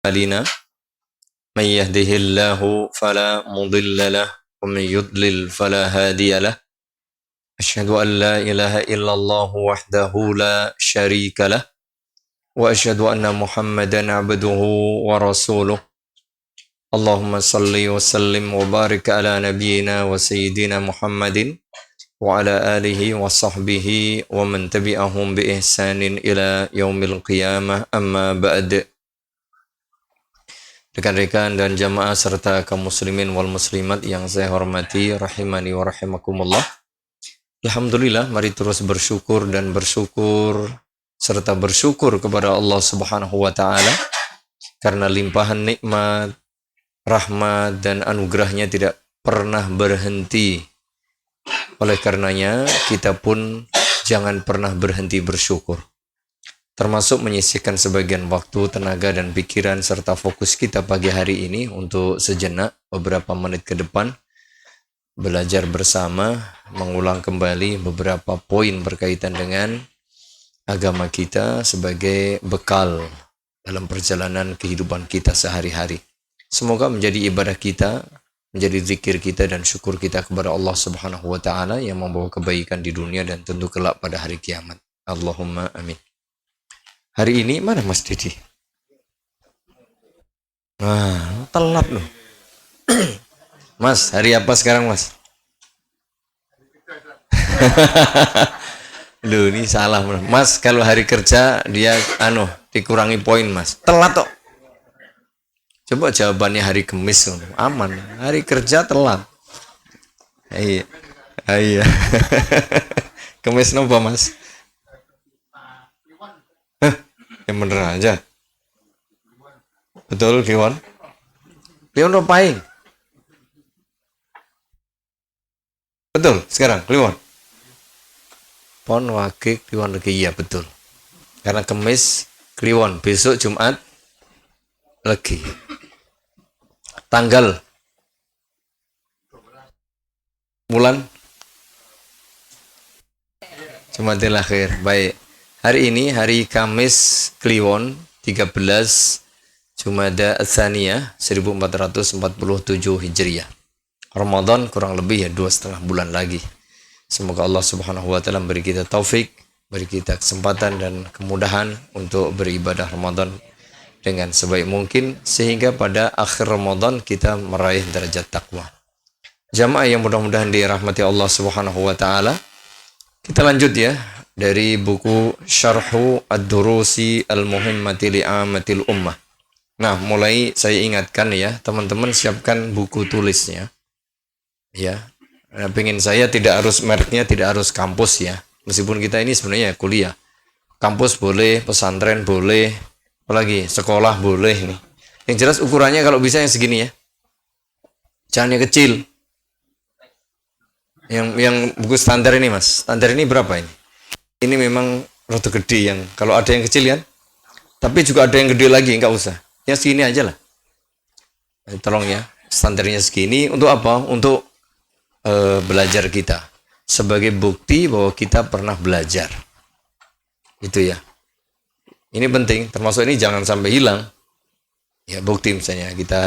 أعمالنا من يهده الله فلا مضل له ومن يضلل فلا هادي له أشهد أن لا إله إلا الله وحده لا شريك له وأشهد أن محمدا عبده ورسوله اللهم صل وسلم وبارك على نبينا وسيدنا محمد وعلى آله وصحبه ومن تبعهم بإحسان إلى يوم القيامة أما بعد. Rekan-rekan dan jamaah serta kaum muslimin wal muslimat yang saya hormati rahimani wa rahimakumullah. Alhamdulillah, mari terus bersyukur dan bersyukur serta bersyukur kepada Allah Subhanahu wa taala karena limpahan nikmat, rahmat dan anugerahnya tidak pernah berhenti. Oleh karenanya, kita pun jangan pernah berhenti bersyukur. Termasuk menyisihkan sebagian waktu, tenaga, dan pikiran, serta fokus kita pagi hari ini untuk sejenak, beberapa menit ke depan, belajar bersama, mengulang kembali beberapa poin berkaitan dengan agama kita sebagai bekal dalam perjalanan kehidupan kita sehari-hari. Semoga menjadi ibadah kita, menjadi zikir kita dan syukur kita kepada Allah Subhanahu wa taala yang membawa kebaikan di dunia dan tentu kelak pada hari kiamat. Allahumma amin. Hari ini mana Mas Didi? Wah, telat loh. Mas, hari apa sekarang Mas? Loh, ini salah Mas. Kalau hari kerja dia dikurangi poin Mas. Telat kok. Coba jawabannya hari Kamis, aman. Hari kerja telat. Iya. Iya. Kamis nopo Mas? Yang bener aja. Betul, Kliwon? Kliwon ngapain? Betul, sekarang, Kliwon? Pon, Wage, Kliwon lagi, iya betul. Karena Kamis, Kliwon, besok Jumat, lagi. Tanggal bulan Jumatil Akhir. Baik. Hari ini hari Kamis Kliwon 13 Jumada Ats-Tsaniyah 1447 Hijriah. Ramadan kurang lebih ya 2,5 bulan lagi. Semoga Allah Subhanahu wa taala beri kita taufik, beri kita kesempatan dan kemudahan untuk beribadah Ramadan dengan sebaik mungkin sehingga pada akhir Ramadan kita meraih derajat takwa. Jamaah yang mudah-mudahan dirahmati Allah Subhanahu wa taala. Kita lanjut ya dari buku Syarhu Ad-Durusi Al-Muhimmati Li'amatil Ummah. Nah, mulai saya ingatkan ya, teman-teman siapkan buku tulisnya. Ya. Nah, pengen saya tidak harus mereknya, tidak harus kampus ya. Meskipun kita ini sebenarnya kuliah. Kampus boleh, pesantren boleh, apalagi sekolah boleh nih. Yang jelas ukurannya kalau bisa yang segini ya. Jangan yang kecil. Yang buku standar ini Mas. Standar ini berapa ini? Ini memang rada gede yang kalau ada yang kecil ya. Tapi juga ada yang gede lagi, enggak usah. Yang segini aja lah. Tolong ya. Standarnya segini untuk apa? Untuk belajar kita. Sebagai bukti bahwa kita pernah belajar. Itu ya. Ini penting, termasuk ini jangan sampai hilang. Ya, bukti misalnya kita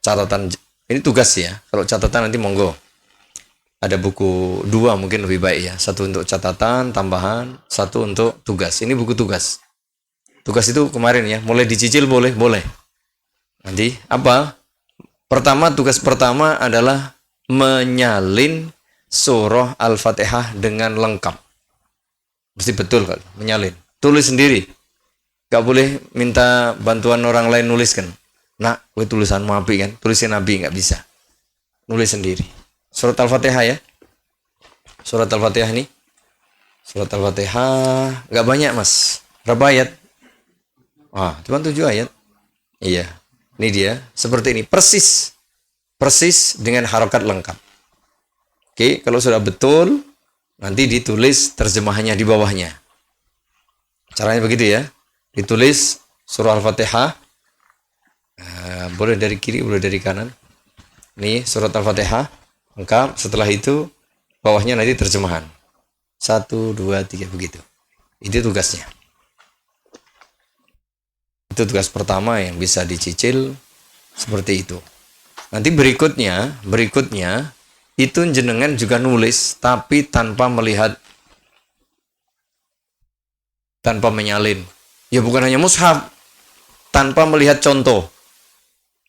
catatan, ini tugas ya. Kalau catatan nanti monggo. Ada buku 2 mungkin lebih baik ya. 1 untuk catatan, tambahan, 1 untuk tugas. Ini buku tugas. Tugas itu kemarin ya, mulai dicicil boleh, boleh. Nanti apa? Pertama, tugas pertama adalah menyalin surah Al-Fatihah dengan lengkap. Mesti betul kan, menyalin. Tulis sendiri. Gak boleh minta bantuan orang lain nuliskan. Nah, gue tulisanmu api kan? Tulisin Nabi, gak bisa. Nulis sendiri. Surat Al-Fatihah ya. Surat Al-Fatihah ini. Surat Al-Fatihah. Gak banyak mas. Berapa ayat? Wah, cuma 7 ayat. Iya. Ini dia. Seperti ini. Persis. Persis dengan harokat lengkap. Oke. Kalau sudah betul. Nanti ditulis terjemahannya di bawahnya. Caranya begitu ya. Ditulis surah Al-Fatihah. Boleh dari kiri, boleh dari kanan. Ini surat Al-Fatihah. Lengkap, setelah itu bawahnya nanti terjemahan 1, 2, 3 begitu. Itu tugasnya. Itu tugas pertama yang bisa dicicil seperti itu. Nanti berikutnya itu jenengan juga nulis tapi tanpa melihat, tanpa menyalin. Ya bukan hanya mushaf, tanpa melihat contoh.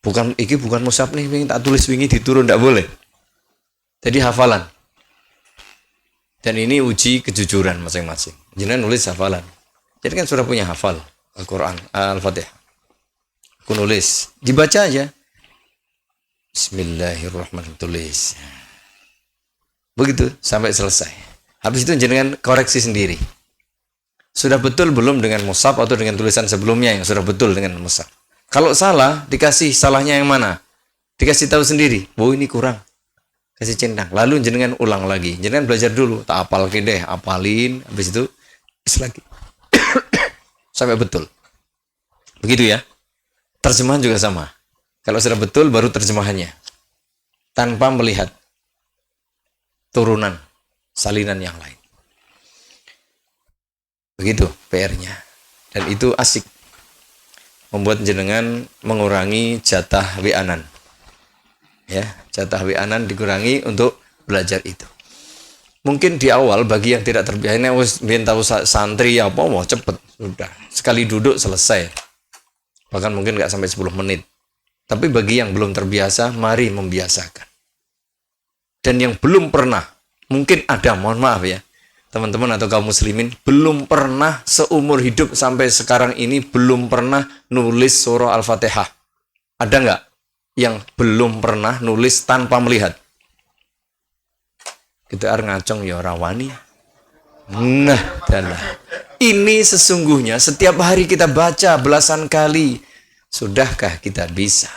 Bukan, iki bukan mushaf nih, wingi tak tulis wingi diturun, tidak boleh. Jadi hafalan. Dan ini uji kejujuran masing-masing. Jenengan nulis hafalan. Jadi kan sudah punya hafal Al-Quran, Al-Fatihah. Aku nulis, dibaca aja. Bismillahirrahmanirrahim, tulis. Begitu sampai selesai. Habis itu jenengan koreksi sendiri. Sudah betul belum dengan mushaf atau dengan tulisan sebelumnya yang sudah betul dengan mushaf. Kalau salah, dikasih salahnya yang mana? Dikasih tahu sendiri. Oh ini kurang. Kasih centang. Lalu jenengan ulang lagi. Jenengan belajar dulu. Tak apal deh, apalin. Habis itu, lagi. Sampai betul. Begitu ya. Terjemahan juga sama. Kalau sudah betul, baru terjemahannya. Tanpa melihat turunan, salinan yang lain. Begitu PR-nya. Dan itu asik. Membuat jenengan mengurangi jatah WA-an. Ya, jatah WA-an dikurangi untuk belajar itu. Mungkin di awal bagi yang tidak terbiasa, ini tahu santri apa mau cepet sudah. Sekali duduk selesai. Bahkan mungkin nggak sampai 10 menit. Tapi bagi yang belum terbiasa, mari membiasakan. Dan yang belum pernah, mungkin ada, mohon maaf ya, teman-teman atau kaum muslimin, belum pernah seumur hidup sampai sekarang ini, belum pernah nulis surah Al-Fatihah. Ada nggak yang belum pernah nulis tanpa melihat? Kita ngacong ya rawani. Nah, dalah. Ini sesungguhnya setiap hari kita baca belasan kali. Sudahkah kita bisa?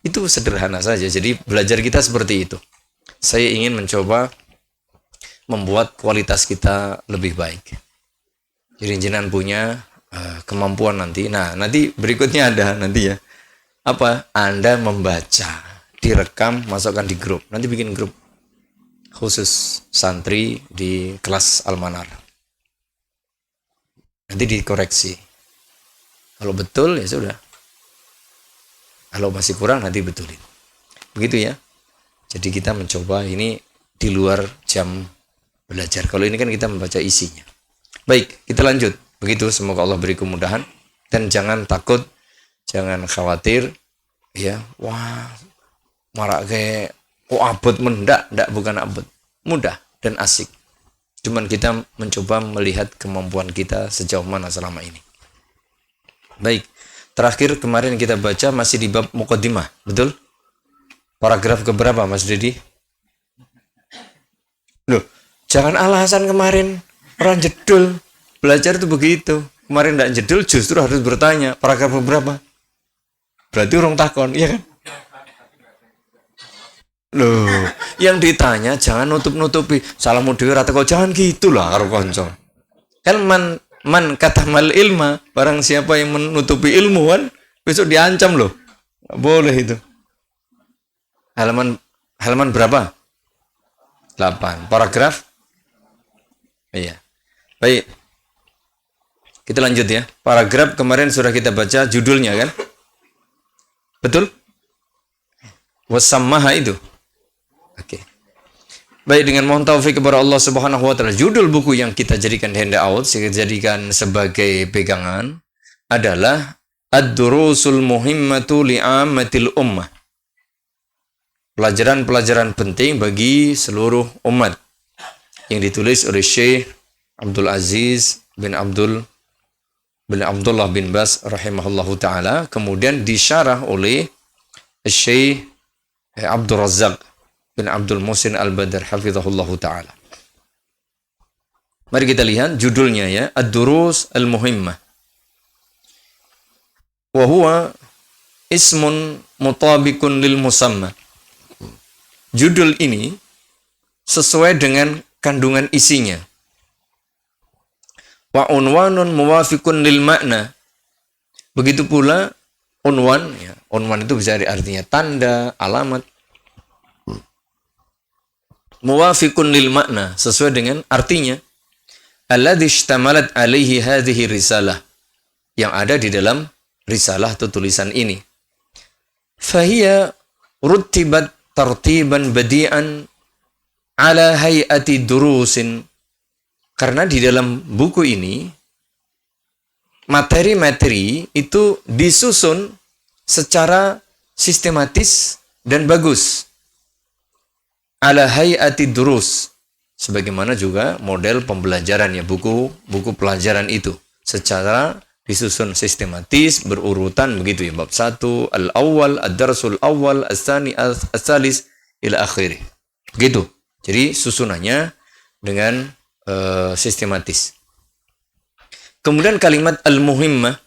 Itu sederhana saja. Jadi belajar kita seperti itu. Saya ingin mencoba membuat kualitas kita lebih baik. Jadi jenengan punya kemampuan nanti. Nah, nanti berikutnya ada nanti ya. Apa? Anda membaca, direkam, masukkan di grup. Nanti bikin grup khusus santri di kelas Al-Manar. Nanti dikoreksi. Kalau betul ya sudah. Kalau masih kurang nanti betulin. Begitu ya. Jadi kita mencoba ini di luar jam belajar. Kalau ini kan kita membaca isinya. Baik, kita lanjut. Begitu, semoga Allah beri kemudahan. Dan jangan takut, jangan khawatir. Ya, wah, marak kayak, kok abot mendak? Ndak, bukan abot. Mudah dan asik. Cuman kita mencoba melihat kemampuan kita sejauh mana selama ini. Baik, terakhir kemarin kita baca masih di bab muqaddimah, betul? Paragraf keberapa Mas Dedi? Loh, jangan alasan kemarin orang jedul. Belajar itu begitu. Kemarin tidak jedul justru harus bertanya, paragraf keberapa? Berarti orang takon, iya kan? Loh, yang ditanya jangan nutup-nutupi. Salamu dhewe ra teko, jangan gitulah karo kanca. Kan man katamal ilma, barang siapa yang menutupi ilmu kan besok diancam loh. Nggak boleh itu. Halaman berapa? 8. Paragraf? Iya. Baik. Kita lanjut ya. Paragraf kemarin sudah kita baca judulnya kan? Betul? Wasammaha itu. Oke. Baik, dengan mohon taufik kepada Allah Subhanahu wa taala, judul buku yang kita jadikan handout, kita jadikan sebagai pegangan adalah Ad-Durusul Muhimmatu li'ammatil ummah. Pelajaran-pelajaran penting bagi seluruh umat yang ditulis oleh Syekh Abdul Aziz bin Abdullah bin Bas rahimahullahu taala, kemudian disyarah oleh Syekh Abdul Razak bin Abdul Muhsin Al-Badr hafizahullahu taala. Mari kita lihat judulnya ya, Ad-Durus Al-Muhimmah. Wa huwa ismun mutabiqun lil musamma. Judul ini sesuai dengan kandungan isinya. Wa unwanun muwafiqun lil makna. Begitu pula unwan, ya. Unwan itu bisa artinya tanda, alamat. Muwafiqun lil makna, sesuai dengan artinya. Alladhi ishtamalat alaihi hadhihi risalah, yang ada di dalam risalah atau tulisan ini. Fahiya rutibat tartiban badi'an ala hayati durusin. Karena di dalam buku ini materi-materi itu disusun secara sistematis dan bagus. Ala hayati durus, sebagaimana juga model pembelajaran ya, buku pelajaran itu secara disusun sistematis, berurutan begitu ya. Bab 1, al-awwal, ad-darsul awwal, as-tsani, as-tsalis ila akhirih. Begitu. Jadi susunannya dengan sistematis. Kemudian kalimat al-muhimmah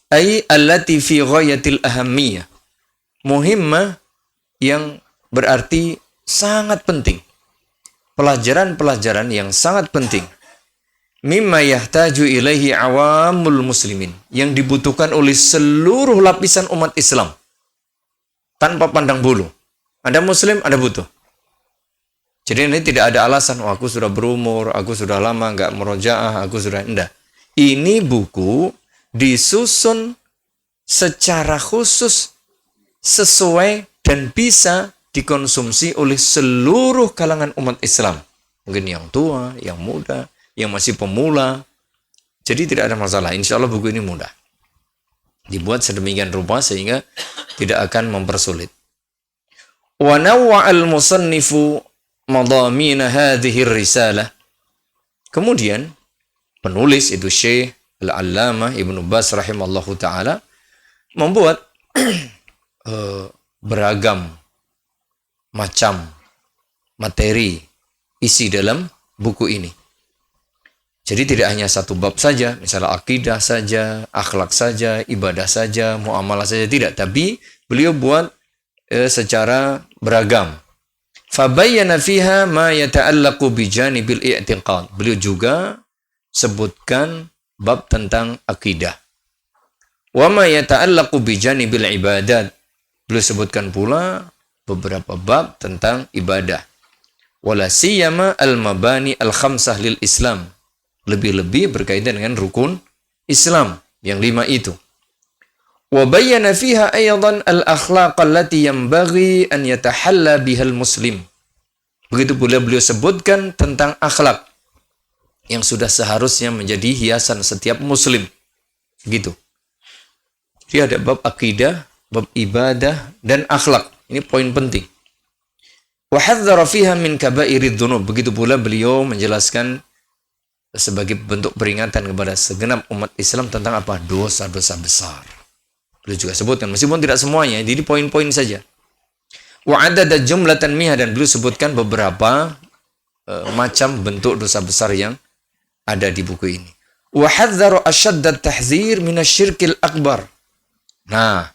ay allati fi ghayatil ahammiyah. Muhimmah yang berarti sangat penting. Pelajaran-pelajaran yang sangat penting. Mimma yahtaju ilaihi awamul muslimin, yang dibutuhkan oleh seluruh lapisan umat Islam tanpa pandang bulu. Ada muslim, ada butuh. Jadi ini tidak ada alasan, oh aku sudah berumur, aku sudah lama nggak murojaah, aku sudah enggak. Ini buku disusun secara khusus sesuai dan bisa dikonsumsi oleh seluruh kalangan umat Islam. Mungkin yang tua, yang muda, yang masih pemula. Jadi tidak ada masalah. Insya Allah buku ini mudah. Dibuat sedemikian rupa sehingga tidak akan mempersulit. Wa nawwa'al musannifu madamina hadhihi risalah. Kemudian penulis itu Syekh Al-Allamah Ibnu Baz rahimallahu taala membuat beragam macam materi isi dalam buku ini. Jadi tidak hanya satu bab saja, misalnya akidah saja, akhlak saja, ibadah saja, muamalah saja, tidak. Tapi beliau buat secara beragam. Fabayyana fiha ma yata'allaqu bijanibil i'tiqad. Beliau juga sebutkan bab tentang akidah. Wa ma yata'allaqu bijanibil ibadat. Beliau sebutkan pula beberapa bab tentang ibadah. Wala siyama al-mabani al-khamsah lil Islam. Lebih-lebih berkaitan dengan rukun Islam yang 5 itu. Wa bayyana fiha aydan al-akhlaq allati yanbaghi an yatahalla bihal muslim. Begitu pula beliau sebutkan tentang akhlak yang sudah seharusnya menjadi hiasan setiap muslim. Begitu. Jadi ada bab akidah, bab ibadah dan akhlak. Ini poin penting. Wa hadzara fiha min kaba'irid dzunub. Begitu pula beliau menjelaskan sebagai bentuk peringatan kepada segenap umat Islam tentang apa? Dosa-dosa besar. Beliau juga sebutkan, meskipun tidak semuanya, jadi poin-poin saja. Wa adada jumlatan miha, dan beliau sebutkan beberapa macam bentuk dosa besar yang ada di buku ini. Wa hadzara asyaddat tahdzir minasyirkil akbar. Nah,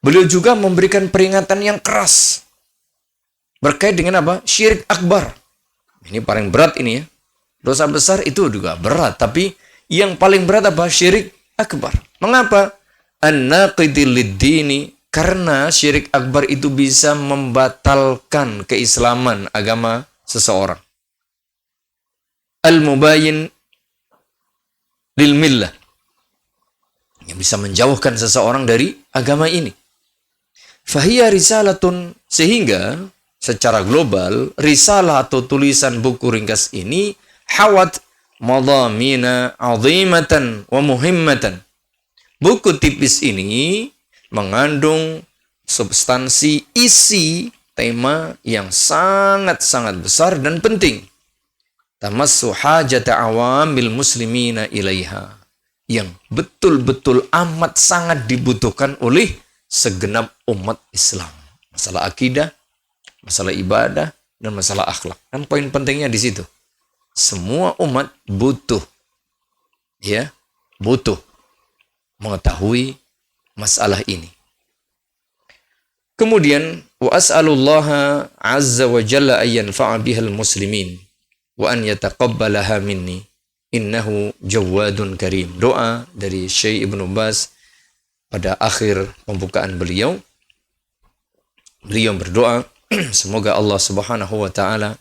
beliau juga memberikan peringatan yang keras berkait dengan apa? Syirik akbar. Ini paling berat ini ya. Dosa besar itu juga berat, tapi yang paling berat apa? Syirik akbar. Mengapa? An-naqidil lid-dini, karena syirik akbar itu bisa membatalkan keislaman agama seseorang. Al-mubayyin lil millah, yang bisa menjauhkan seseorang dari agama ini. Fahiya risalatun, sehingga secara global risalah atau tulisan buku ringkas ini hawat madamina azimatan wa muhimmatan. Buku tipis ini mengandung substansi, isi, tema yang sangat-sangat besar dan penting. Tamassu hajata awamil muslimina ilaiha, yang betul-betul amat sangat dibutuhkan oleh segenap umat Islam. Masalah akidah, masalah ibadah, dan masalah akhlak. Dan poin pentingnya di situ. Semua umat butuh, ya, butuh mengetahui masalah ini. Kemudian wa as'alullaha azza wa jalla ay yanfa'a bihal muslimin wa an yataqabbalaha minni innahu jawadun karim. Doa dari Syekh Ibnu Baz pada akhir pembukaan beliau. Beliau berdoa semoga Allah Subhanahu wa taala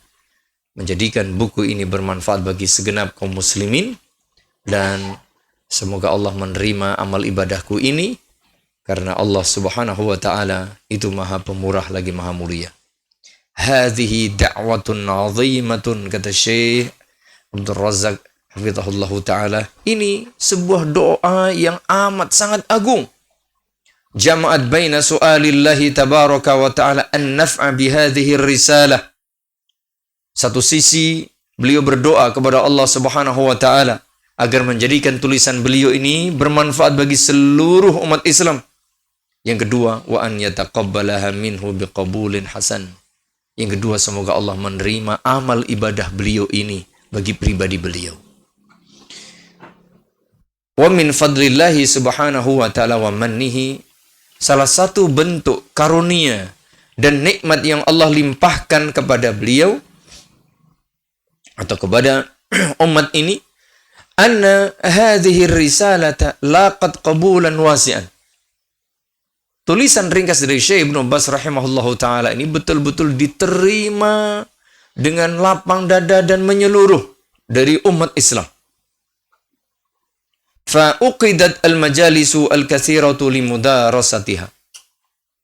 menjadikan buku ini bermanfaat bagi segenap kaum muslimin, dan semoga Allah menerima amal ibadahku ini Karena Allah Subhanahu wa taala itu Maha Pemurah lagi Maha Mulia. Hadhihi da'watun 'azimatun, kata Syekh Abdul Razak hafizahullah taala. Ini sebuah doa yang amat sangat agung. Jama'at baina su'alillahi tabaraka wa ta'ala an-naf'a bihadhihi risalah. Satu sisi beliau berdoa kepada Allah Subhanahu wa taala agar menjadikan tulisan beliau ini bermanfaat bagi seluruh umat Islam. Yang kedua, wa an yataqabbalaha minhu biqabulin hasan. Yang kedua, semoga Allah menerima amal ibadah beliau ini bagi pribadi beliau. Wa min fadlillahi subhanahu wa ta'ala wa mannihi, salah satu bentuk karunia dan nikmat yang Allah limpahkan kepada beliau atau kepada umat ini, anna hadhihi risalata laqad qabulan wasi'an. Tulisan ringkas dari Syekh Ibnu Baz rahimahullahu taala ini betul-betul diterima dengan lapang dada dan menyeluruh dari umat Islam. Fa uqidat al-majalisu al-katsiratu limudarasatiha.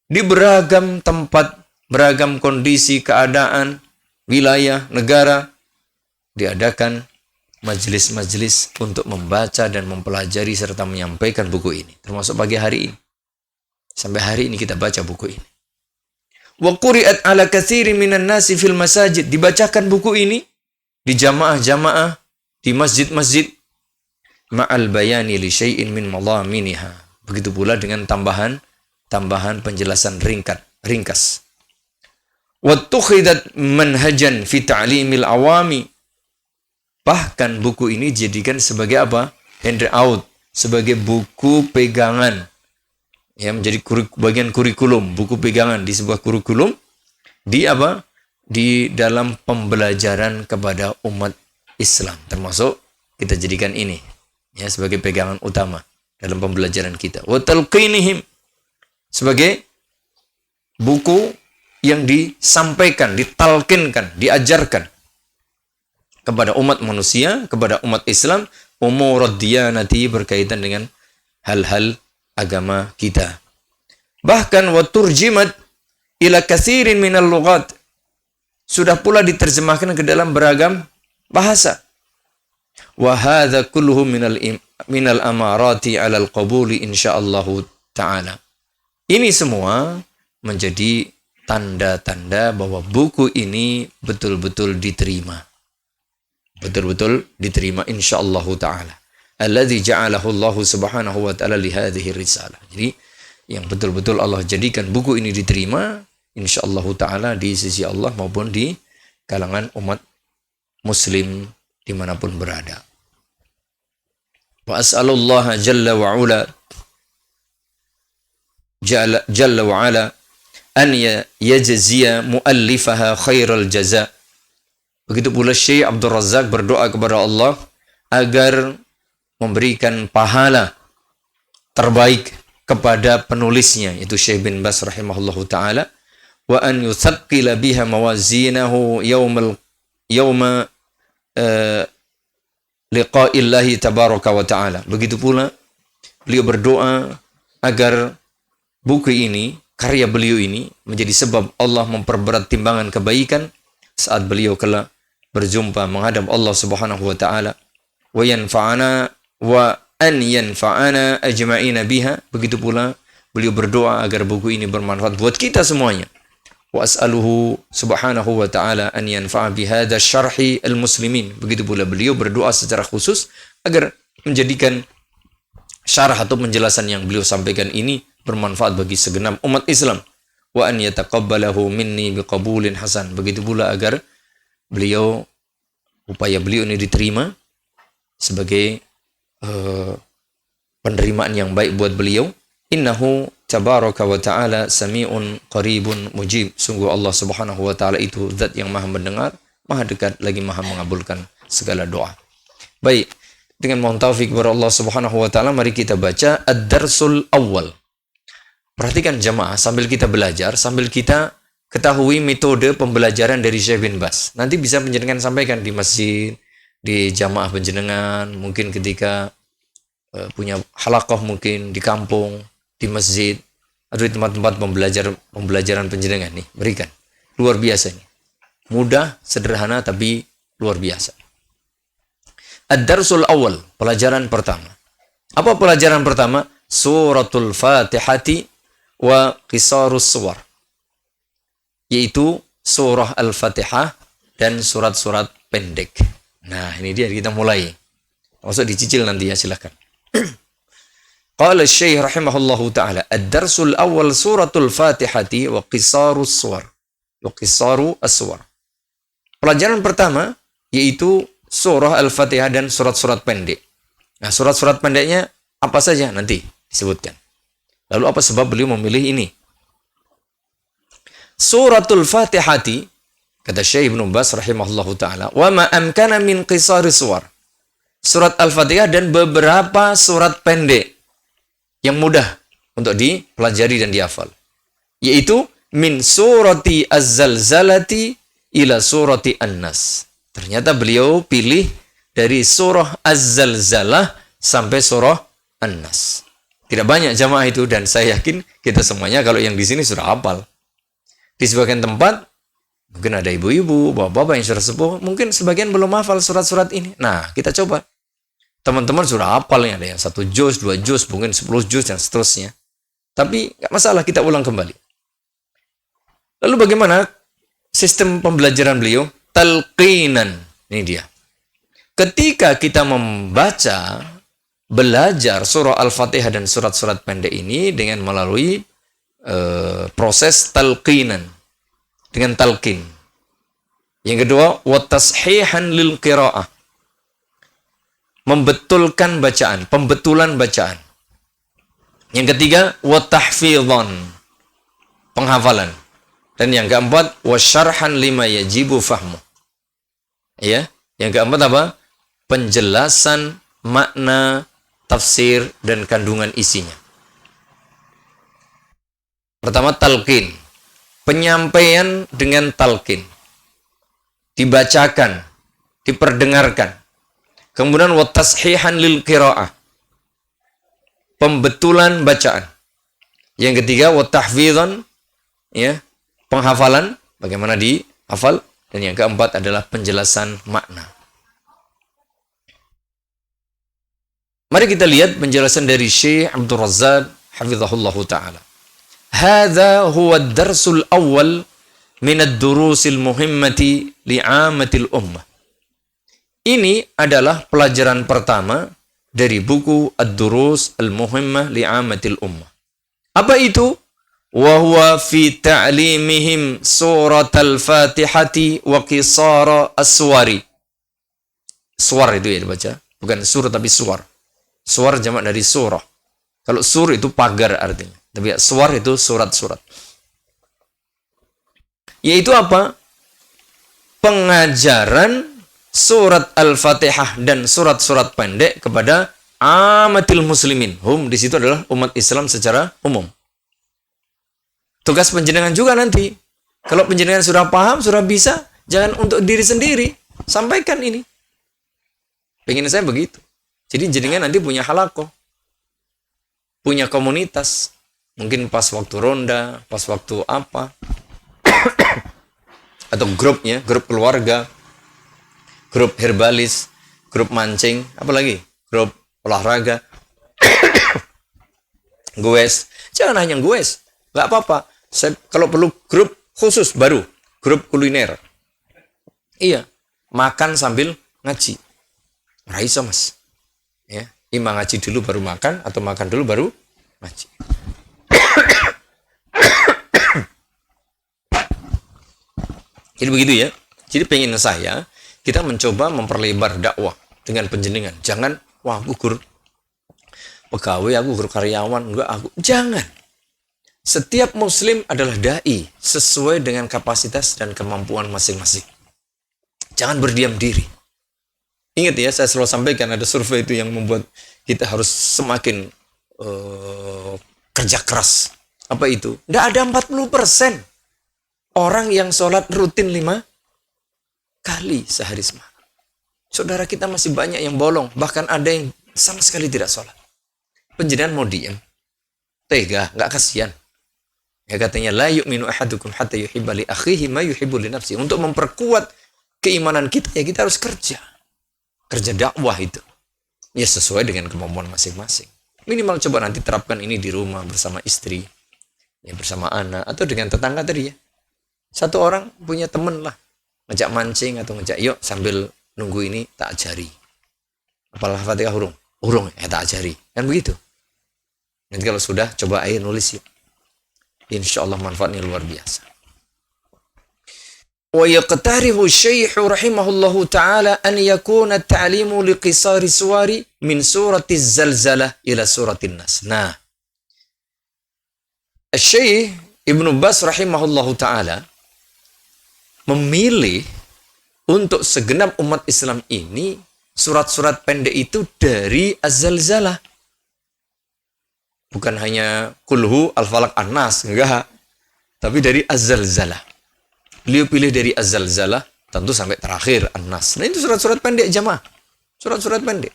Di beragam tempat, beragam kondisi, keadaan, wilayah, negara diadakan majelis-majelis untuk membaca dan mempelajari serta menyampaikan buku ini, termasuk pagi hari ini. Sampai hari ini kita baca buku ini. Wa quri'at ala katsirin minan nasi fil masajid. Dibacakan buku ini di jamaah-jamaah, di masjid-masjid, ma'al bayani li syai'in min madhaminiha. Begitu pula dengan tambahan penjelasan ringkas. Wa tukhidat manhajan fi ta'limil awami. Bahkan buku ini dijadikan sebagai apa? Handout, sebagai buku pegangan. Ya, menjadi bagian kurikulum, buku pegangan di sebuah kurikulum di apa? Di dalam pembelajaran kepada umat Islam, termasuk kita jadikan ini ya sebagai pegangan utama dalam pembelajaran kita. Wa talqinihim, sebagai buku yang disampaikan, ditalkinkan, diajarkan kepada umat manusia, kepada umat Islam, umurud diyanati, berkaitan dengan hal-hal agama kita. Bahkan wa turjimat ila katsirin minal lughat, sudah pula diterjemahkan ke dalam beragam bahasa. Wa hadza kulluhu minal amarati 'ala al-qabuli insyaallah taala. Ini semua menjadi tanda-tanda bahwa buku ini betul-betul diterima. Betul-betul diterima insyaallah taala. Alladzi ja'alahu Allah subhanahu wa ta'ala li hadhihi risalah. Jadi yang betul-betul Allah jadikan buku ini diterima insyaallah ta'ala di sisi Allah maupun di kalangan umat muslim dimanapun berada. Wa as'alullaha jalla wa ala an yajziya muallifaha khairal jaza. Begitu pula Syekh Abdul Razak berdoa kepada Allah agar memberikan pahala terbaik kepada penulisnya, yaitu Syekh bin Baz rahimahullahu taala, wa an yuthaqqila biha mawazinahu yauma liqa'illahi tabaraka wa taala. Begitu pula beliau berdoa agar buku ini, karya beliau ini menjadi sebab Allah memperberat timbangan kebaikan saat beliau kelak berjumpa menghadap Allah Subhanahu wa taala, wa yanfa'ana wa an yanfa'ana ajma'ina biha. Begitu pula beliau berdoa agar buku ini bermanfaat buat kita semuanya. Wa as'aluhu subhanahu wa ta'ala an yanfa'a bihadza syarhi al-muslimin. Begitu pula beliau berdoa secara khusus agar menjadikan syarah atau penjelasan yang beliau sampaikan ini bermanfaat bagi segenap umat Islam. Wa an yataqabbalahu minni biqabulin hasan. Begitu pula agar upaya beliau ini diterima sebagai penerimaan yang baik buat beliau. Innahu tabaraka wa ta'ala sami'un qaribun mujib. Sungguh Allah Subhanahu wa ta'ala itu zat yang maha mendengar, maha dekat, lagi maha mengabulkan segala doa. Baik, dengan mohon taufik kepada Allah Subhanahu wa ta'ala, mari kita baca ad-darsul awal. Perhatikan jamaah, sambil kita belajar, sambil kita ketahui metode pembelajaran dari Syekh bin Baz. Nanti bisa penjenengan sampaikan di masjid, di jamaah penjenengan, mungkin ketika punya halaqah mungkin di kampung, di masjid, atau di tempat-tempat pembelajaran penjenengan nih, berikan. Luar biasa ini. Mudah, sederhana, tapi luar biasa. Ad-darsul awal, pelajaran pertama. Apa pelajaran pertama? Suratul Fatihati wa qisarus suwar. Yaitu surah Al-Fatihah dan surat-surat pendek. Nah, ini dia kita mulai. Maksud dicicil nanti ya, silahkan. Qala Syekh rahimahullahu ta'ala, ad-darsul awal suratul Fatihati wa qisarus suwar. Wa qisaru as-suwar. Pelajaran pertama yaitu surah Al-Fatihah dan surat-surat pendek. Nah, surat-surat pendeknya apa saja nanti disebutkan. Lalu apa sebab beliau memilih ini? Suratul Fatihati, kata Syekh Ibnu Baz rahimahullahu taala, wa ma amkana min qisari suwar. Surat Al-Fatihah dan beberapa surat pendek yang mudah untuk dipelajari dan dihafal. Yaitu min surati Az-Zalzalati ila surati An-Nas. Ternyata beliau pilih dari surah Az-Zalzalah sampai surah An-Nas. Tidak banyak jamaah itu, dan saya yakin kita semuanya kalau yang di sini sudah hafal. Di sebagian tempat, mungkin ada ibu-ibu, bapak-bapak yang sudah sepuh, mungkin sebagian belum hafal surat-surat ini. Nah, kita coba. Teman-teman sudah hafal, ada yang 1 juz, 2 juz, mungkin 10 juz, dan seterusnya. Tapi, nggak masalah, kita ulang kembali. Lalu bagaimana sistem pembelajaran beliau? Talqinan. Ini dia. Ketika kita membaca, belajar surah Al-Fatihah dan surat-surat pendek ini dengan melalui proses talqinan, dengan talqin. Yang kedua, watashihan lil qiraah, membetulkan bacaan, pembetulan bacaan. Yang ketiga, watahfidhan, penghafalan. Dan yang keempat, wasyarhan lima yajibu fahmu. Ya, yang keempat apa? Penjelasan makna, tafsir, dan kandungan isinya. Pertama, talqin. Penyampaian dengan talqin. Dibacakan, diperdengarkan. Kemudian watashihan lil qiraah, pembetulan bacaan. Yang ketiga, watahfidhan, ya, penghafalan, bagaimana dihafal. Dan yang keempat adalah penjelasan makna. Mari kita lihat penjelasan dari Syekh Abdul Razzaq hafizahullahu ta'ala. Hadza huwa ad-darsul awal min ad-durusil muhimmati li'amatil ummah. Ini adalah pelajaran pertama dari buku Ad-Durus al-Muhimmah li'amatil ummah. Apa itu? Wa huwa fi ta'limihim suratal Fatihati wa qisara as-suwari. Suwar itu ya dibaca, bukan surah tapi suwar. Suwar jamak dari surah. Kalau sur itu pagar artinya. Tapi suwar itu surat-surat. Yaitu apa? Pengajaran surat Al-Fatihah dan surat-surat pendek kepada amatil muslimin. Di situ adalah umat Islam secara umum. Tugas penjenengan juga nanti. Kalau penjenengan sudah paham, sudah bisa, jangan untuk diri sendiri. Sampaikan ini. Pengen saya begitu. Jadi jenengan nanti punya halakoh. Punya komunitas. Mungkin pas waktu ronda, pas waktu apa. Atau grupnya, grup keluarga, grup herbalis, grup mancing, apalagi grup olahraga, goes. Jangan hanya goes, nggak apa-apa. Kalau perlu grup khusus baru, grup kuliner. Iya, makan sambil ngaji. Raisa mas, ya, imam ngaji dulu baru makan, atau makan dulu baru ngaji. Jadi begitu ya. Jadi pengen saya, kita mencoba memperlebar dakwah dengan penjenengan. Jangan, wah aku guru pegawai, aku guru karyawan, enggak aku. Jangan. Setiap muslim adalah dai sesuai dengan kapasitas dan kemampuan masing-masing. Jangan berdiam diri. Ingat ya, saya selalu sampaikan ada survei itu yang membuat kita harus semakin kerja keras. Apa itu? Nggak ada 40% orang yang sholat rutin 5 kali sehari semalam. Saudara kita masih banyak yang bolong. Bahkan ada yang sama sekali tidak sholat. Penjenengan mau diam? Tega, nggak kasihan. Ya katanya la yu'minu ahadukum hatta yuhibba li akhihi ma yuhibbu li nafsihi. Untuk memperkuat keimanan kita ya kita harus kerja. Kerja dakwah itu. Ya sesuai dengan kemampuan masing-masing. Minimal coba nanti terapkan ini di rumah bersama istri, ya bersama anak atau dengan tetangga tadi ya. Satu orang punya temen lah, ngejak mancing atau ngejak yuk sambil nunggu ini tak ajari. Apalah Fatihah hurung, ya tak ajari. Kan begitu. Nanti kalau sudah coba air nulis ya. Insya Allah manfaatnya luar biasa. Wa yaqtarihu syekh rahimahullahu ta'ala an yakuna ta'limu liqisari suwari min surati zalzalah ila surati nas. Nah, Syekh Ibnu Baz rahimahullahu ta'ala memilih untuk segenap umat Islam ini surat-surat pendek itu dari Az-Zalzalah. Bukan hanya kulhu, al-falak, an-nas, enggak. Tapi dari Az-Zalzalah. Beliau pilih dari Az-Zalzalah, tentu sampai terakhir an-nas. Nah itu surat-surat pendek jamaah. Surat-surat pendek.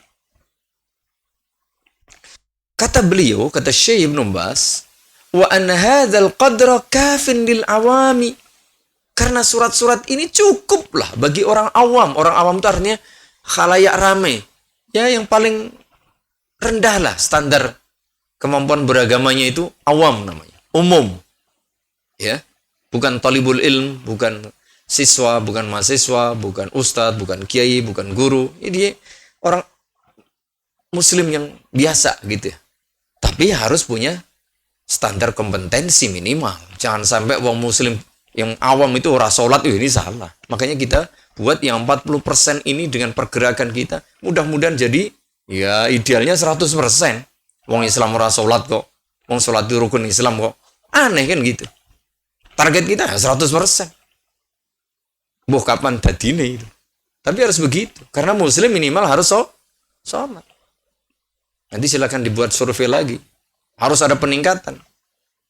Kata beliau, kata Syekh Ibnu Baz, wa an hadzal qadra kafin lil awami. Karena surat-surat ini cukuplah bagi orang awam. Orang awam itu artinya khalayak rame. Ya yang paling rendah lah standar kemampuan beragamanya itu awam namanya. Umum. Ya. Bukan talibul ilm, bukan siswa, bukan mahasiswa, bukan ustadz, bukan kiai, bukan guru. Ini orang muslim yang biasa gitu ya. Tapi harus punya standar kompetensi minimal. Jangan sampai wong muslim yang awam itu ora sholat, ini salah. Makanya kita buat yang 40% ini dengan pergerakan kita, mudah-mudahan jadi, ya idealnya 100%. Wong Islam ora sholat kok. Wong sholat itu rukun Islam kok. Aneh kan gitu. Target kita 100%. Boh kapan dadine itu. Tapi harus begitu. Karena muslim minimal harus sholat. Nanti silakan dibuat survei lagi. Harus ada peningkatan.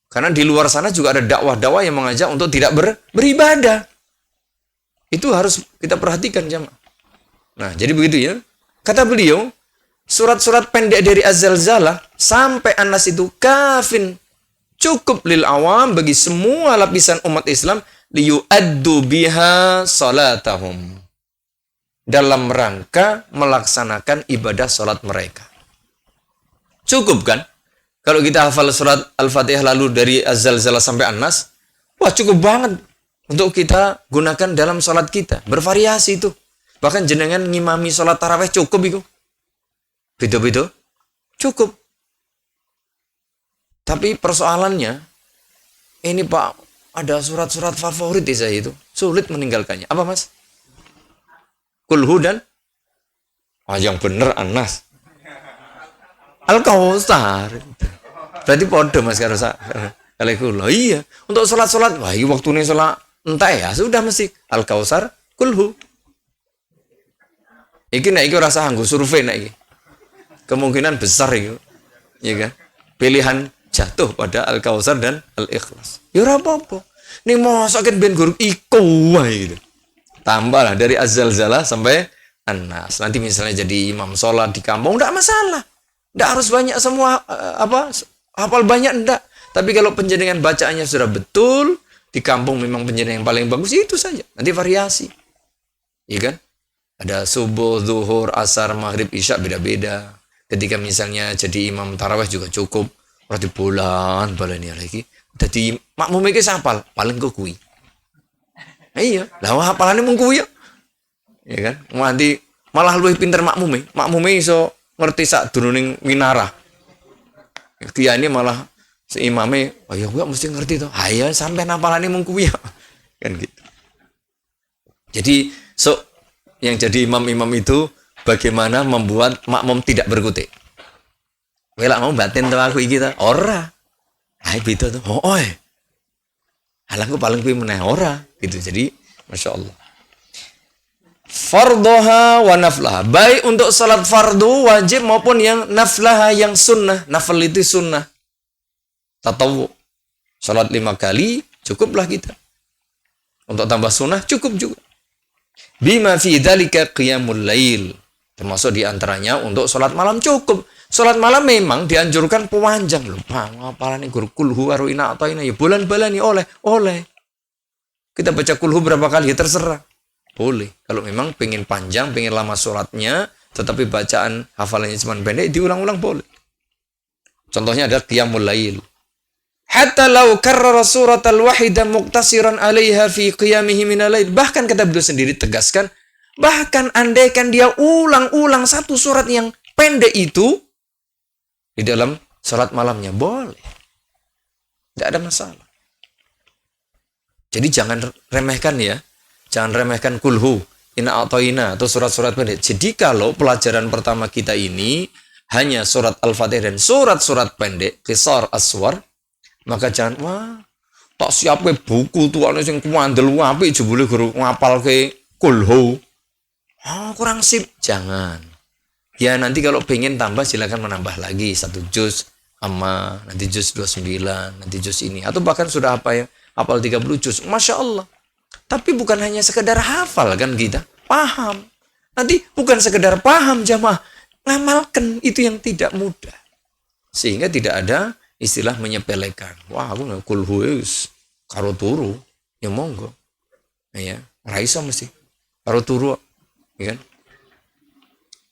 Karena di luar sana juga ada dakwah-dakwah yang mengajak untuk tidak beribadah. Itu harus kita perhatikan jamaah. Nah, jadi begitu ya. Kata beliau, surat-surat pendek dari Az-Zalzalah sampai An-Nas itu kafin. Cukup lil awam bagi semua lapisan umat Islam liyu'addu biha salatahum. Dalam rangka melaksanakan ibadah salat mereka. Cukup kan? Kalau kita hafal surat Al-Fatihah lalu dari Az-Zalzalah sampai An-Nas, wah cukup banget untuk kita gunakan dalam sholat kita. Bervariasi itu. Bahkan jenengan ngimami sholat tarawih cukup itu. Beda-beda. Cukup. Tapi persoalannya, ini Pak, ada surat-surat favorit di saya itu. Sulit meninggalkannya. Apa mas? Kulhu dan? Yang bener An-Nas. Al-Kautsar. Berarti podo mas karo kalau kula. Iya, untuk salat-salat wah iki waktune salat entah ya, sudah mesti Al-Kautsar kulhu. Iki nek iki ora usah nggo survei nek iki. Kemungkinan besar iki. Ya kan? Pilihan jatuh pada Al-Kautsar dan Al-Ikhlas. Ya ora apa-apa. Ning mosoken ben guru iku wae gitu. Tambahlah dari Az-Zalzalah sampai An-Nas. Nanti misalnya jadi imam sholat di kampung enggak masalah. Enggak harus banyak semua hafal banyak enggak. Tapi kalau penjaringan bacaannya sudah betul, di kampung memang penjaringan yang paling bagus, itu saja. Nanti variasi. Iya kan? Ada subuh, zuhur, asar, maghrib, isya, beda-beda. Ketika misalnya jadi imam tarawih juga cukup. Berarti bulan ini lagi. Jadi makmum iki hafal, paling kok kuwi. Iya, lah hafalannya mung kuwi ya. Ya kan? Nanti malah luwih pinter makmume. Makmume iso ngerti sak duruning minarah. Kiai ini malah si imame, oh ya gua mesti ngerti tuh. Ayo sampai napalane mung kuwi ya. Kan gitu. Jadi yang jadi imam-imam itu bagaimana membuat makmum tidak berkutik. Kowe lak mau batin to aku iki ta? Ora. Ae beda tuh. Oh, oi. Halangku paling kuwi meneh ora gitu. Jadi Masya Allah. Fardhoha wa naflaha. Baik untuk salat fardu wajib maupun yang naflaha yang sunnah. Nafl itu sunnah. Tatawu. Salat 5 kali cukuplah kita. Untuk tambah sunnah cukup juga. Bima fi dzalika qiyamul lail. Termasuk diantaranya untuk salat malam cukup. Sholat malam memang dianjurkan panjang loh. Ngapalan ini kulhu karo ina atau ina ya bulan-bulan nih oleh. Kita baca kulhu berapa kali ya terserah. Boleh. Kalau memang pengen panjang, pengen lama sholatnya, tetapi bacaan hafalannya cuma pendek, diulang-ulang boleh. Contohnya adalah qiyamul lail. Hatta law karrara suratal wahida muqtasiran 'alaiha fi qiyamihi minal lail. Bahkan kata beliau sendiri tegaskan, bahkan andaikan dia ulang-ulang satu surat yang pendek itu di dalam salat malamnya boleh. Tidak ada masalah. Jadi jangan remehkan ya. Jangan remehkan kulhu, ina atau surat-surat pendek. Jadi kalau pelajaran pertama kita ini hanya surat Al-Fatihah dan surat-surat pendek, qisar aswar, maka jangan tak siapke buku tuane sing kuandel apik jebule guru ngapalke kulhu. Kurang sip. Jangan. Ya nanti kalau pengen tambah silakan menambah lagi 1 juz amma, nanti juz 29, nanti juz ini atau bahkan sudah apa ya? Hafal 30 juz. Masya Allah. Tapi bukan hanya sekedar hafal kan kita. Paham. Nanti bukan sekedar paham jamaah. Ngamalkan itu yang tidak mudah. Sehingga tidak ada istilah menyepelekan. Wah, aku nggak kulhu karo turu. Ya monggo. Ya, raisa mesti. Karo turu. Ya kan?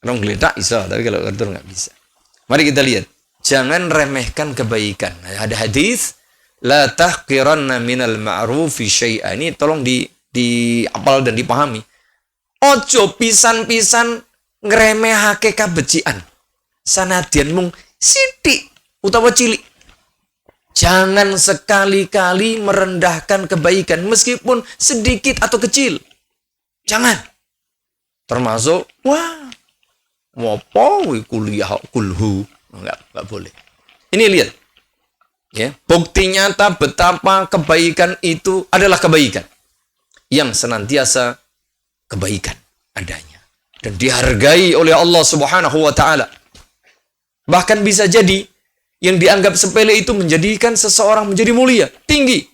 Orang geledak bisa, tapi kalau karo turu nggak bisa. Mari kita lihat. Jangan remehkan kebaikan. Ada hadis, la tahqiranna minal ma'rufi syai'an. Ini tolong diapal dan dipahami. Ojo pisan-pisan ngremehake kabecikan. Sanadyan mung sithik utawa cilik. Jangan sekali-kali merendahkan kebaikan meskipun sedikit atau kecil. Jangan. Termasuk ngopo kuliah kulhu. Enggak boleh. Ini lihat. Ya, bukti nyata betapa kebaikan itu adalah kebaikan yang senantiasa kebaikan adanya dan dihargai oleh Allah Subhanahu wa taala. Bahkan bisa jadi yang dianggap sepele itu menjadikan seseorang menjadi mulia, tinggi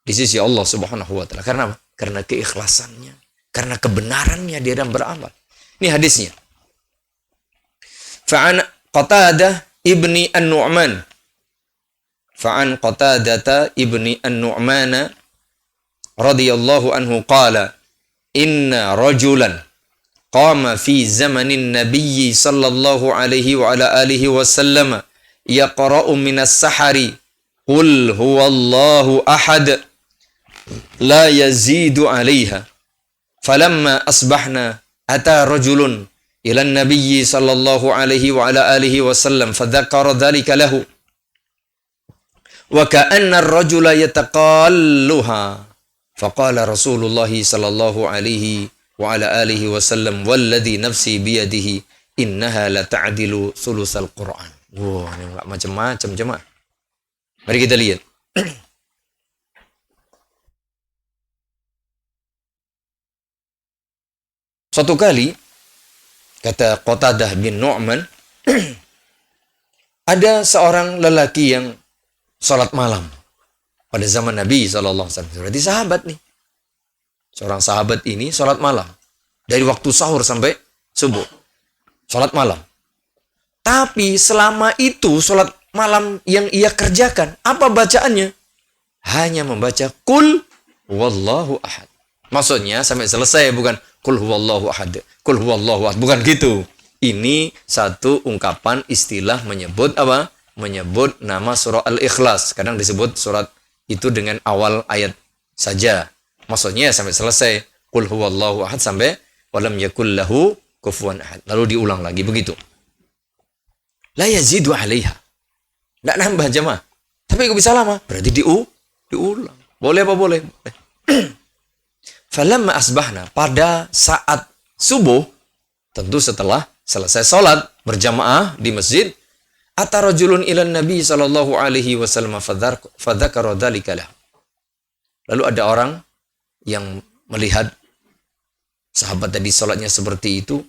di sisi Allah Subhanahu wa taala. Karena apa? Karena keikhlasannya, karena kebenarannya dia dalam beramal. Ini hadisnya. Fa'an Qatadah ibni An-Nu'man. Fa'an Qatadata ibni An-Nu'mana radhiyallahu anhu qala inna rajulan qama fi zamanin nabiyyi sallallahu alaihi wa ala alihi wasallam yaqra'u minas sahari qul huwallahu ahad la yazidu 'alaiha falamma asbahna ata rajulun ila an-nabiyyi sallallahu alaihi wa ala alihi wasallam fadzakara dhalika lahu wa ka'anna ar-rajula yataqalluha faqala Rasulullah sallallahu alaihi wa ala alihi wasallam walladhi nafsi biyadihi innaha la ta'dilu sulusal Qur'an. Wah, ini enggak macam-macam jemaah. Mari kita lihat. Suatu kali kata Qatadah bin Nu'man ada seorang lelaki yang salat malam pada zaman Nabi sallallahu alaihi wasallam. Berarti sahabat nih. Seorang sahabat ini salat malam dari waktu sahur sampai subuh. Salat malam. Tapi selama itu salat malam yang ia kerjakan, apa bacaannya? Hanya membaca Qul huwallahu ahad. Maksudnya sampai selesai, bukan Qul huwallahu ahad. Qul huwallahu ahad, bukan gitu. Ini satu ungkapan istilah menyebut apa? Menyebut nama surah Al-Ikhlas. Kadang disebut surat itu dengan awal ayat saja. Maksudnya sampai selesai. Qul huwallahu ahad sampai walam yakul lahu kufuwan ahad. Lalu diulang lagi begitu. La yazidu 'alaiha. Enggak nambah jemaah. Tapi kok bisa lama? Berarti diulang. Boleh apa boleh? Boleh. Falamma asbahna, pada saat subuh, tentu setelah selesai salat berjamaah di masjid, atarajulun ilan Nabi sallallahu alaihi wasallam fadzakara dzalika lahu. Lalu ada orang yang melihat sahabat tadi salatnya seperti itu,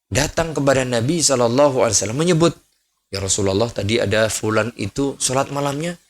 datang kepada Nabi sallallahu alaihi wasallam menyebut, "Ya Rasulullah, tadi ada fulan itu salat malamnya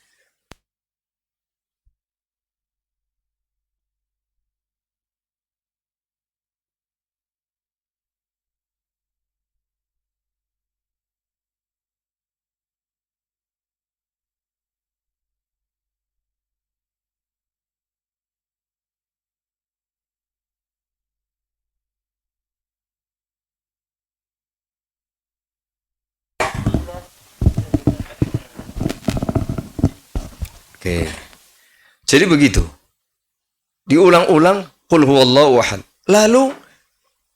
Oke. Jadi begitu. Diulang-ulang, qul huwallahu ahad. Lalu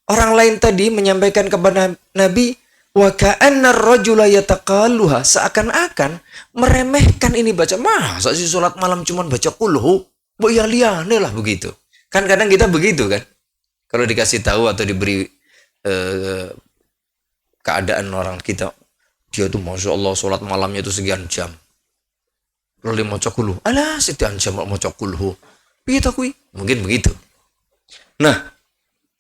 orang lain tadi menyampaikan kepada Nabi, wa ka'anna ar-rajula yataqalluha, seakan-akan meremehkan ini baca. Masa sih sholat malam cuma baca kulhu? Ya liane lah begitu. Kan kadang kita begitu kan. Kalau dikasih tahu atau diberi keadaan orang kita, dia tuh Masya Allah sholat malamnya itu sekian jam. Lalu mau kulhu. Alah sekian jam mau kulhu. Begitu kui. Mungkin begitu. Nah,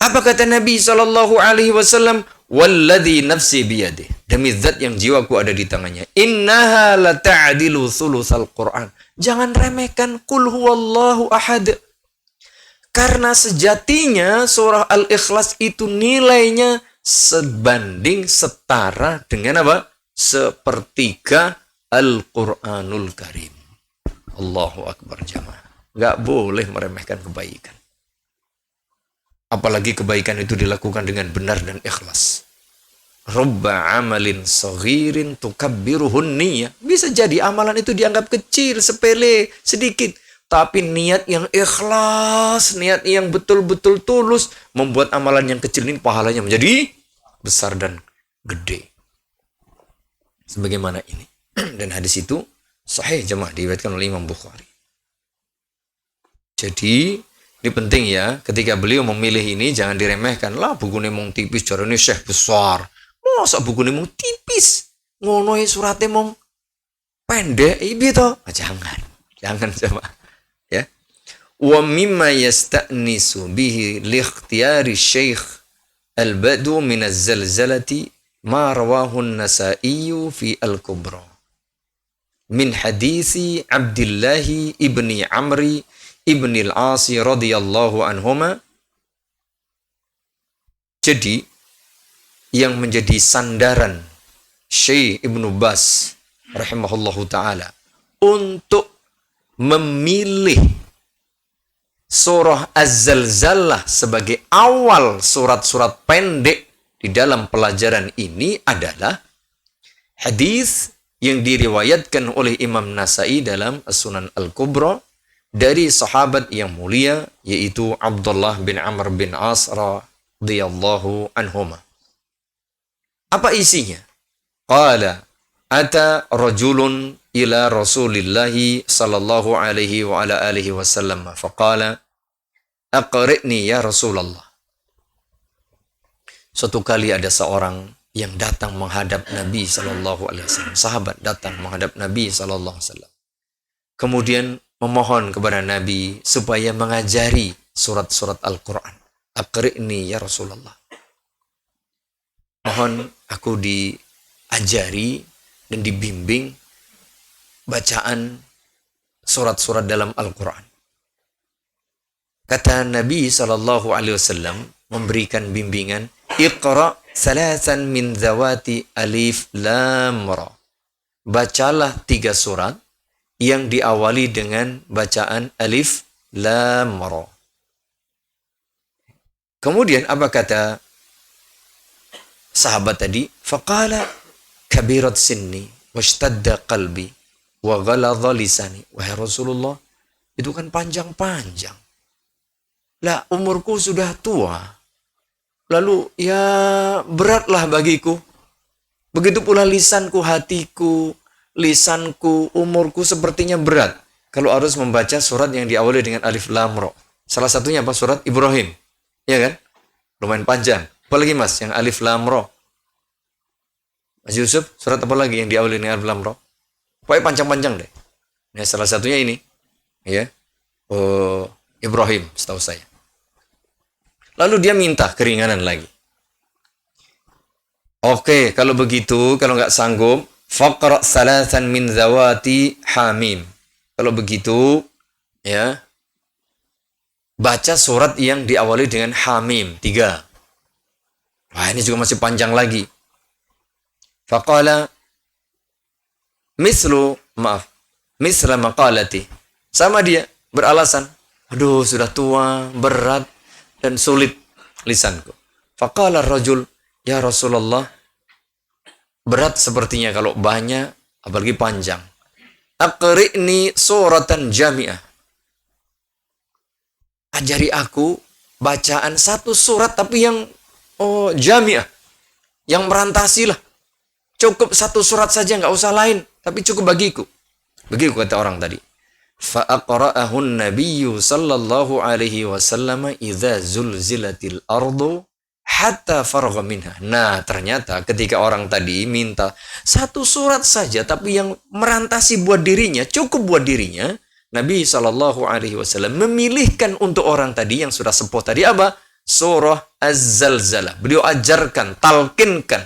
apa kata Nabi SAW? Walladhi nafsi biyadih. Demi zat yang jiwaku ada di tangannya. Innaha la ta'adilu thuluthal Qur'an. Jangan remehkan qul huwallahu ahad. Karena sejatinya surah Al-Ikhlas itu nilainya sebanding setara dengan apa? Sepertiga Al-Quranul Karim. Allahu Akbar jamaah. Nggak boleh meremehkan kebaikan. Apalagi kebaikan itu dilakukan dengan benar dan ikhlas. Rubba amalin saghirin tukabbiruhun niyah. Bisa jadi amalan itu dianggap kecil, sepele, sedikit. Tapi niat yang ikhlas, niat yang betul-betul tulus, membuat amalan yang kecil ini pahalanya menjadi besar dan gede. Sebagaimana ini. Dan hadis itu sahih jemaah, diriwayatkan oleh Imam Bukhari. Jadi ini penting ya, ketika beliau memilih ini jangan diremehkan. Lah buku ini mung tipis, jarane syekh besar. Masa buku ini mung tipis? Ngono surate mung pendek iki to. Jangan sama. Ya. Wa mimma yasta'nisu bihi li ikhtiyari syekh al-badu min az-zalzalati ma rawahu an-Nasa'i fi al-Kubra. Min hadisi Abdullah ibni Amri Ibni al-Asi radhiyallahu anhuma. Jadi yang menjadi sandaran Syekh Ibnu Baz rahimahullahu taala untuk memilih surah Az-Zalzalah sebagai awal surat-surat pendek di dalam pelajaran ini adalah hadis yang diriwayatkan oleh Imam Nasa'i dalam As-Sunan Al-Kubra dari sahabat yang mulia, yaitu Abdullah bin Amr bin As radhiyallahu anhuma. Apa isinya? Qala ata rajulun ila Rasulillahi sallallahu alaihi wa ala alihi wasallam faqala aqri'ni ya Rasulullah. Suatu kali ada seorang yang datang menghadap Nabi sallallahu alaihi wasallam. Sahabat datang menghadap Nabi sallallahu alaihi wasallam. Kemudian memohon kepada Nabi supaya mengajari surat-surat Al-Quran. Aqri'ni ya Rasulullah. Mohon aku diajari dan dibimbing bacaan surat-surat dalam Al-Quran. Kata Nabi SAW memberikan bimbingan, Iqra' salasan min zawati alif lam ra. Bacalah 3 surat yang diawali dengan bacaan alif lam ra. Kemudian apa kata sahabat tadi? Faqala kabirat sinni washtadda qalbi wa ghaladha lisani. Wahai Rasulullah, itu kan panjang-panjang. Lah umurku sudah tua. Lalu ya beratlah bagiku. Begitu pula lisanku, hatiku, lisanku, umurku sepertinya berat kalau harus membaca surat yang diawali dengan alif lam ra. Salah satunya apa? Surat Ibrahim. Ya kan? Lumayan panjang. Apalagi Mas yang alif lam ra? Mas Yusuf, surat apa lagi yang diawali dengan alif lam ra? Pokoknya panjang-panjang deh. Nah, salah satunya ini. Ya. Ibrahim, setahu saya. Lalu dia minta keringanan lagi. Oke, kalau begitu, kalau nggak sanggup, faqra' salasan min zawati hamim. Kalau begitu, ya, baca surat yang diawali dengan hamim, 3. Wah, ini juga masih panjang lagi. Faqala misla maqalati. Sama dia beralasan, aduh sudah tua, berat dan sulit lisanku. Faqala rajul, ya Rasulullah, berat sepertinya kalau banyak, apalagi panjang. aqri'ni suratan jami'ah. Ajari aku bacaan satu surat tapi yang jami'ah, yang merantasi lah. Cukup satu surat saja, nggak usah lain, tapi cukup bagiku. Begitu kata orang tadi. Fa'aqra'ahun nabiyyu sallallahu alaihi wasallam idza zulzilatil ardu hatta faragha minha. Nah, ternyata ketika orang tadi minta satu surat saja tapi yang merantasi buat dirinya, cukup buat dirinya, Nabi sallallahu alaihi wasallam memilihkan untuk orang tadi yang sudah sepuh tadi apa? Surah Az-Zalzalah. Beliau ajarkan, talkinkan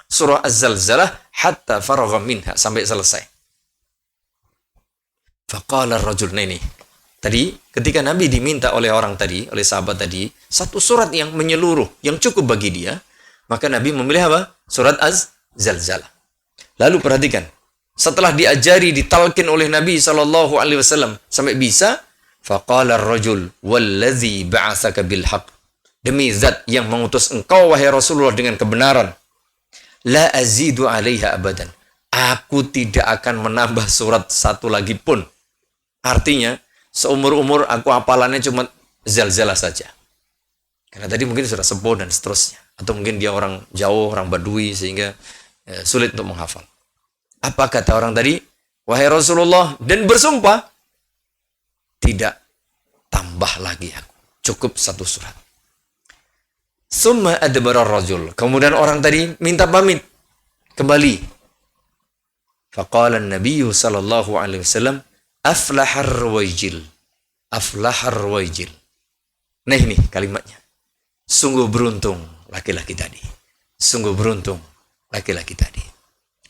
surah Az-Zalzalah hatta faragha minha, sampai selesai. Faqala ar-rajul, ini tadi ketika Nabi diminta oleh orang tadi, oleh sahabat tadi, satu surat yang menyeluruh, yang cukup bagi dia, maka Nabi memilih apa? Surat Az-Zalzalah. Lalu perhatikan, setelah diajari, ditalkin oleh Nabi SAW sampai bisa, faqala ar-rajul wallazi ba'atsaka bil haqq, demi zat yang mengutus engkau wahai Rasulullah dengan kebenaran, la azidu 'alaiha abadan, aku tidak akan menambah surat satu lagi pun. Artinya, seumur-umur aku hafalannya cuma Zalzalah saja. Karena tadi mungkin sudah sepuh dan seterusnya. Atau mungkin dia orang jauh, orang Badui, sehingga sulit untuk menghafal. Apa kata orang tadi? Wahai Rasulullah, dan bersumpah, tidak tambah lagi aku. Cukup satu surat. Summa adbara rajul. Kemudian orang tadi minta pamit. Kembali. Faqala an-nabiyyu sallallahu alaihi wasallam, aflahar ruwaijil. Aflahar ruwaijil. Nah ini kalimatnya. Sungguh beruntung laki-laki tadi. Sungguh beruntung laki-laki tadi.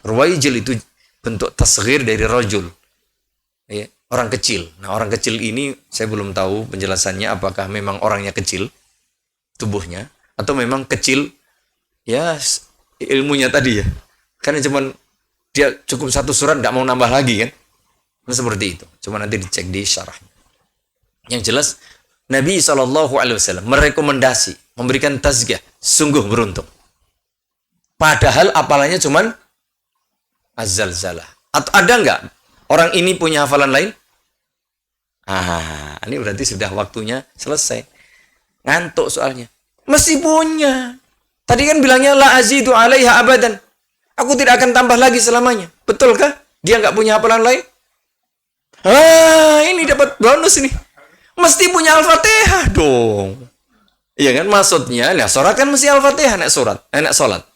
Ruwaijil itu bentuk tasghir dari rajul. Ya, orang kecil. Nah, orang kecil ini saya belum tahu penjelasannya, apakah memang orangnya kecil tubuhnya atau memang kecil ya ilmunya tadi ya. Karena cuman dia cukup satu surat, tidak mau nambah lagi kan. Nah, seperti itu. Cuma nanti dicek di syarah. Yang jelas, Nabi SAW merekomendasi, memberikan tazkiyah, sungguh beruntung. Padahal apalannya cuman Az-Zalzalah. Atau ada nggak orang ini punya hafalan lain? Ini berarti sudah waktunya selesai. Ngantuk soalnya. Mesti punya. Tadi kan bilangnya la azidu 'alaiha abadan. Aku tidak akan tambah lagi selamanya. Betulkah? Dia nggak punya hafalan lain? Ini dapat bonus ini. Mesti punya Al-Fatihah dong. Iya kan? Maksudnya, nah surat kan mesti Al-Fatihah, nak sholat.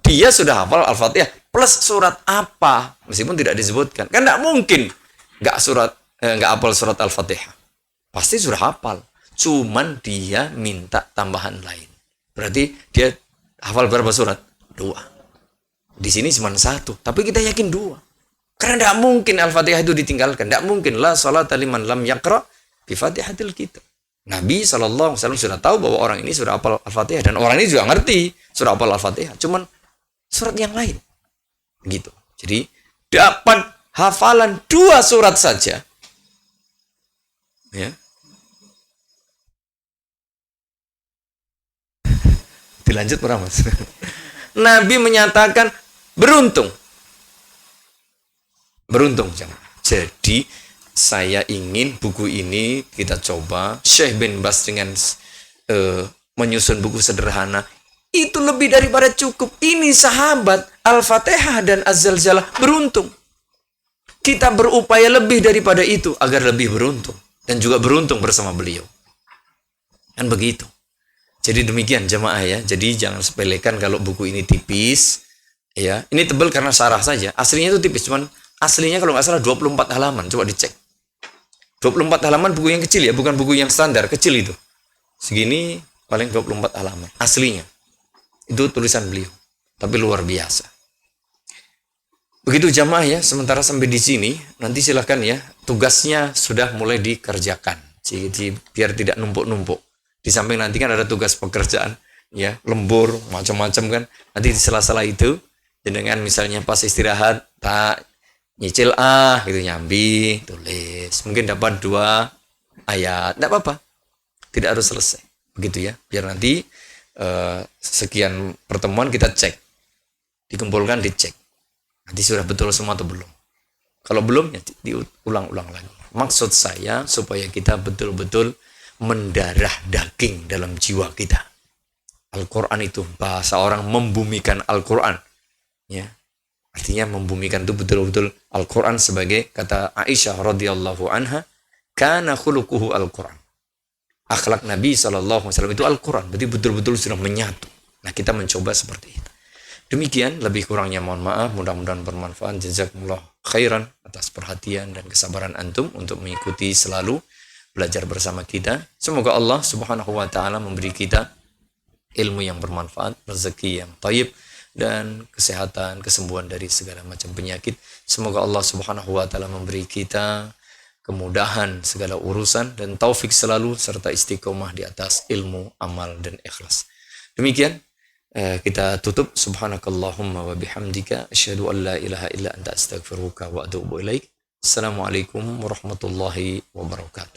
Dia sudah hafal Al-Fatihah plus surat apa? Meskipun tidak disebutkan. Kan tidak mungkin nggak hafal surat Al-Fatihah. Pasti sudah hafal. Cuman dia minta tambahan lain. Berarti dia hafal berapa surat? 2. Di sini cuma 1, tapi kita yakin 2. Karena tidak mungkin Al-Fatihah itu ditinggalkan. Tidak mungkin. La salata liman lam yaqra bi Fatihatil kitab. Nabi SAW sudah tahu bahwa orang ini sudah hafal Al-Fatihah. Dan orang ini juga ngerti sudah hafal Al-Fatihah. Cuman surat yang lain. Gitu. Jadi dapat hafalan 2 surat saja. Ya. Dilanjut berapa, Mas? Nabi menyatakan beruntung. Beruntung, jangan. Jadi saya ingin buku ini kita coba. Syekh bin Bas dengan menyusun buku sederhana itu lebih daripada cukup. Ini sahabat Al-Fatihah dan Az-Zalzalah beruntung. Kita berupaya lebih daripada itu agar lebih beruntung dan juga beruntung bersama beliau. Kan begitu. Jadi demikian jemaah ya. Jadi jangan sepelekan kalau buku ini tipis. Ya, ini tebal karena syarah saja. Aslinya itu tipis, cuman aslinya kalau nggak salah 24 halaman. Coba dicek. 24 halaman buku yang kecil ya, bukan buku yang standar, kecil itu. Segini paling 24 halaman. Aslinya. Itu tulisan beliau. Tapi luar biasa. Begitu jamaah ya, sementara sampai di sini, nanti silahkan ya, tugasnya sudah mulai dikerjakan. Jadi biar tidak numpuk-numpuk. Di samping nanti kan ada tugas pekerjaan, ya, lembur, macam-macam kan. Nanti di sela-sela itu, dengan misalnya pas istirahat, tak nyicil gitu, nyambi, tulis. Mungkin dapat 2 ayat, tidak apa-apa. Tidak harus selesai. Begitu ya, biar nanti sekian pertemuan kita cek. Dikumpulkan, dicek. Nanti sudah betul semua atau belum. Kalau belum, ya diulang-ulang lagi. Maksud saya supaya kita betul-betul mendarah daging dalam jiwa kita. Al-Quran itu, bahasa orang membumikan Al-Quran. Ya, artinya membumikan itu betul-betul Al-Quran sebagai kata Aisyah radhiyallahu anha, kana khuluquhu Al-Quran. Akhlak Nabi SAW itu Al-Quran, berarti betul-betul sudah menyatu. Nah, kita mencoba seperti itu. Demikian, lebih kurangnya mohon maaf, mudah-mudahan bermanfaat. Jazakumullah khairan atas perhatian dan kesabaran antum untuk mengikuti selalu belajar bersama kita. Semoga Allah Subhanahu wa taala memberi kita ilmu yang bermanfaat, rezeki yang thayyib, dan kesehatan, kesembuhan dari segala macam penyakit. Semoga Allah Subhanahu wa taala memberi kita kemudahan segala urusan dan taufik selalu serta istiqomah di atas ilmu, amal dan ikhlas. Demikian kita tutup. Subhanakallahumma wa bihamdika asyhadu an la ilaha illa anta astaghfiruka wa atubu ilaik. Assalamualaikum warahmatullahi wabarakatuh.